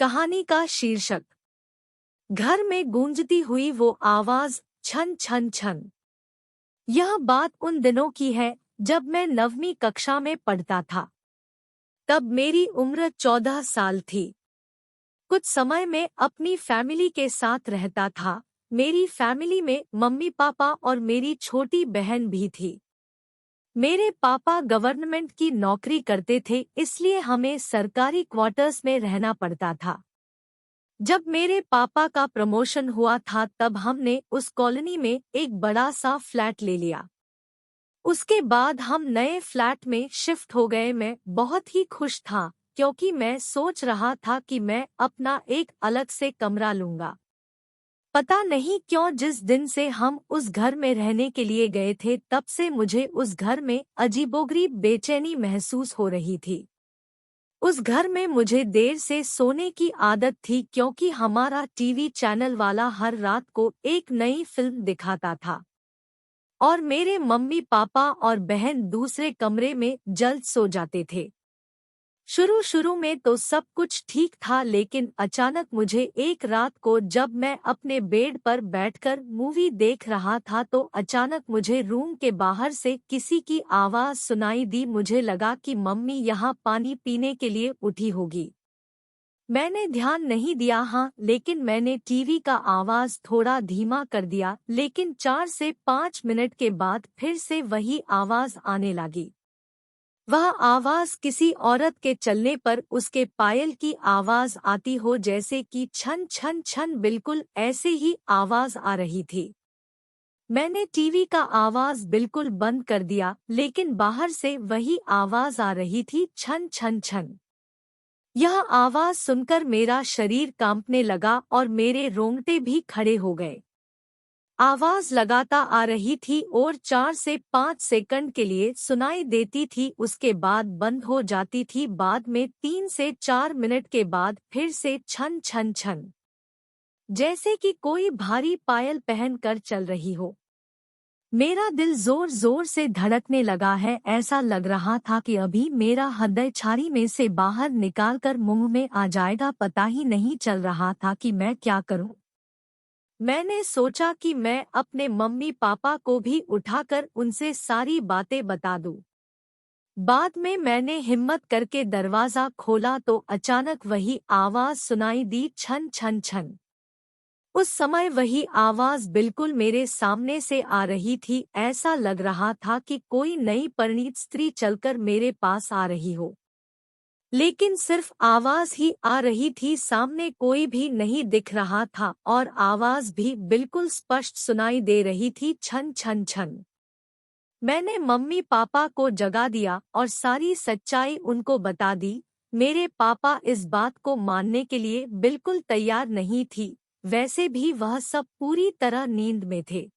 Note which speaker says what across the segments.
Speaker 1: कहानी का शीर्षक। घर में गूंजती हुई वो आवाज, छन छन छन। यह बात उन दिनों की है जब मैं 9वीं कक्षा में पढ़ता था। तब मेरी उम्र 14 साल थी। कुछ समय में अपनी फैमिली के साथ रहता था। मेरी फैमिली में मम्मी पापा और मेरी छोटी बहन भी थी। मेरे पापा गवर्नमेंट की नौकरी करते थे, इसलिए हमें सरकारी क्वार्टर्स में रहना पड़ता था। जब मेरे पापा का प्रमोशन हुआ था तब हमने उस कॉलोनी में एक बड़ा सा फ्लैट ले लिया। उसके बाद हम नए फ्लैट में शिफ्ट हो गए। मैं बहुत ही खुश था क्योंकि मैं सोच रहा था कि मैं अपना एक अलग से कमरा लूंगा। पता नहीं क्यों जिस दिन से हम उस घर में रहने के लिए गए थे तब से मुझे उस घर में अजीबोगरीब बेचैनी महसूस हो रही थी। उस घर में मुझे देर से सोने की आदत थी क्योंकि हमारा टीवी चैनल वाला हर रात को एक नई फिल्म दिखाता था और मेरे मम्मी पापा और बहन दूसरे कमरे में जल्द सो जाते थे। शुरू शुरू में तो सब कुछ ठीक था, लेकिन अचानक मुझे एक रात को जब मैं अपने बेड पर बैठकर मूवी देख रहा था तो अचानक मुझे रूम के बाहर से किसी की आवाज़ सुनाई दी। मुझे लगा कि मम्मी यहाँ पानी पीने के लिए उठी होगी। मैंने ध्यान नहीं दिया, लेकिन मैंने टीवी का आवाज़ थोड़ा धीमा कर दिया, लेकिन 4 से 5 मिनट के बाद फिर से वही आवाज़ आने लगी। वह आवाज़ किसी औरत के चलने पर उसके पायल की आवाज़ आती हो, जैसे कि छन छन छन। बिल्कुल ऐसे ही आवाज़ आ रही थी। मैंने टीवी का आवाज़ बिल्कुल बंद कर दिया, लेकिन बाहर से वही आवाज़ आ रही थी, छन छन छन। यह आवाज़ सुनकर मेरा शरीर कांपने लगा और मेरे रोंगटे भी खड़े हो गए। आवाज़ लगातार आ रही थी और 4 से 5 सेकंड के लिए सुनाई देती थी, उसके बाद बंद हो जाती थी। बाद में 3 से 4 मिनट के बाद फिर से छन छन छन, जैसे कि कोई भारी पायल पहन कर चल रही हो। मेरा दिल जोर जोर से धड़कने लगा है। ऐसा लग रहा था कि अभी मेरा हृदय छाती में से बाहर निकालकर मुंह में आ जाएगा। पता ही नहीं चल रहा था कि मैं क्या करूं। मैंने सोचा कि मैं अपने मम्मी पापा को भी उठाकर उनसे सारी बातें बता दूं। बाद में मैंने हिम्मत करके दरवाज़ा खोला तो अचानक वही आवाज़ सुनाई दी, छन छन छन। उस समय वही आवाज़ बिल्कुल मेरे सामने से आ रही थी। ऐसा लग रहा था कि कोई नई परिणीत स्त्री चलकर मेरे पास आ रही हो, लेकिन सिर्फ आवाज़ ही आ रही थी। सामने कोई भी नहीं दिख रहा था और आवाज़ भी बिल्कुल स्पष्ट सुनाई दे रही थी, छन छन छन। मैंने मम्मी पापा को जगा दिया और सारी सच्चाई उनको बता दी। मेरे पापा इस बात को मानने के लिए बिल्कुल तैयार नहीं थी, वैसे भी वह सब पूरी तरह नींद में थे।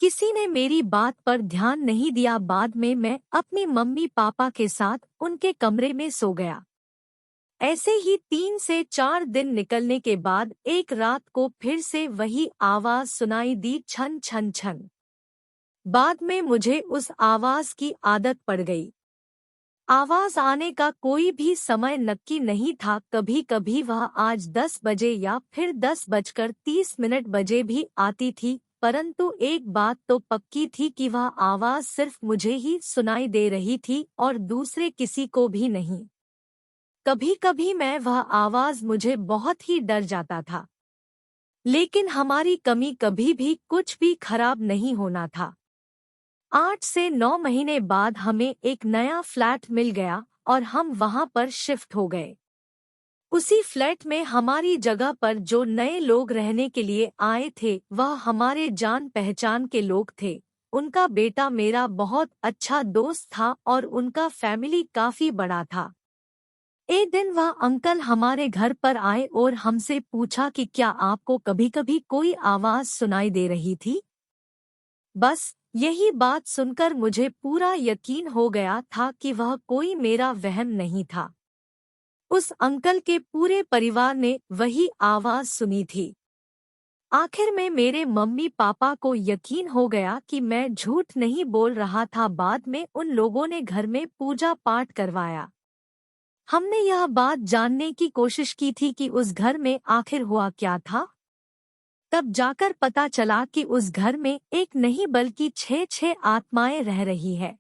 Speaker 1: किसी ने मेरी बात पर ध्यान नहीं दिया। बाद में मैं अपनी मम्मी पापा के साथ उनके कमरे में सो गया। ऐसे ही 3 से 4 दिन निकलने के बाद एक रात को फिर से वही आवाज़ सुनाई दी, छन छन छन। बाद में मुझे उस आवाज़ की आदत पड़ गई। आवाज़ आने का कोई भी समय नक्की नहीं था। कभी कभी वह आज 10 बजे या फिर 10:30 बजे भी आती थी, परंतु एक बात तो पक्की थी कि वह आवाज़ सिर्फ मुझे ही सुनाई दे रही थी और दूसरे किसी को भी नहीं। कभी कभी मैं वह आवाज़ मुझे बहुत ही डर जाता था, लेकिन हमारी कमी कभी भी कुछ भी खराब नहीं होना था। 8 से 9 महीने बाद हमें एक नया फ्लैट मिल गया और हम वहां पर शिफ्ट हो गए। उसी फ्लैट में हमारी जगह पर जो नए लोग रहने के लिए आए थे वह हमारे जान पहचान के लोग थे। उनका बेटा मेरा बहुत अच्छा दोस्त था और उनका फैमिली काफी बड़ा था। एक दिन वह अंकल हमारे घर पर आए और हमसे पूछा कि क्या आपको कभी-कभी कोई आवाज़ सुनाई दे रही थी। बस यही बात सुनकर मुझे पूरा यकीन हो गया था कि वह कोई मेरा वहम नहीं था। उस अंकल के पूरे परिवार ने वही आवाज़ सुनी थी। आखिर में मेरे मम्मी पापा को यकीन हो गया कि मैं झूठ नहीं बोल रहा था। बाद में उन लोगों ने घर में पूजा पाठ करवाया। हमने यह बात जानने की कोशिश की थी कि उस घर में आखिर हुआ क्या था। तब जाकर पता चला कि उस घर में एक नहीं बल्कि 6 आत्माएं रह रही है।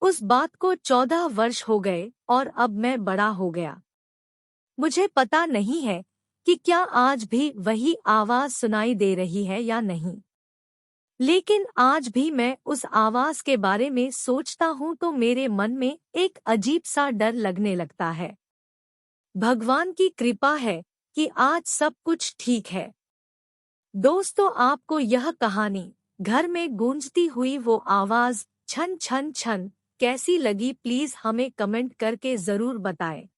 Speaker 1: उस बात को 14 वर्ष हो गए और अब मैं बड़ा हो गया। मुझे पता नहीं है कि क्या आज भी वही आवाज सुनाई दे रही है या नहीं, लेकिन आज भी मैं उस आवाज के बारे में सोचता हूँ तो मेरे मन में एक अजीब सा डर लगने लगता है। भगवान की कृपा है कि आज सब कुछ ठीक है। दोस्तों, आपको यह कहानी घर में गूंजती हुई वो आवाज छन छन छन कैसी लगी, प्लीज हमें कमेंट करके जरूर बताएं।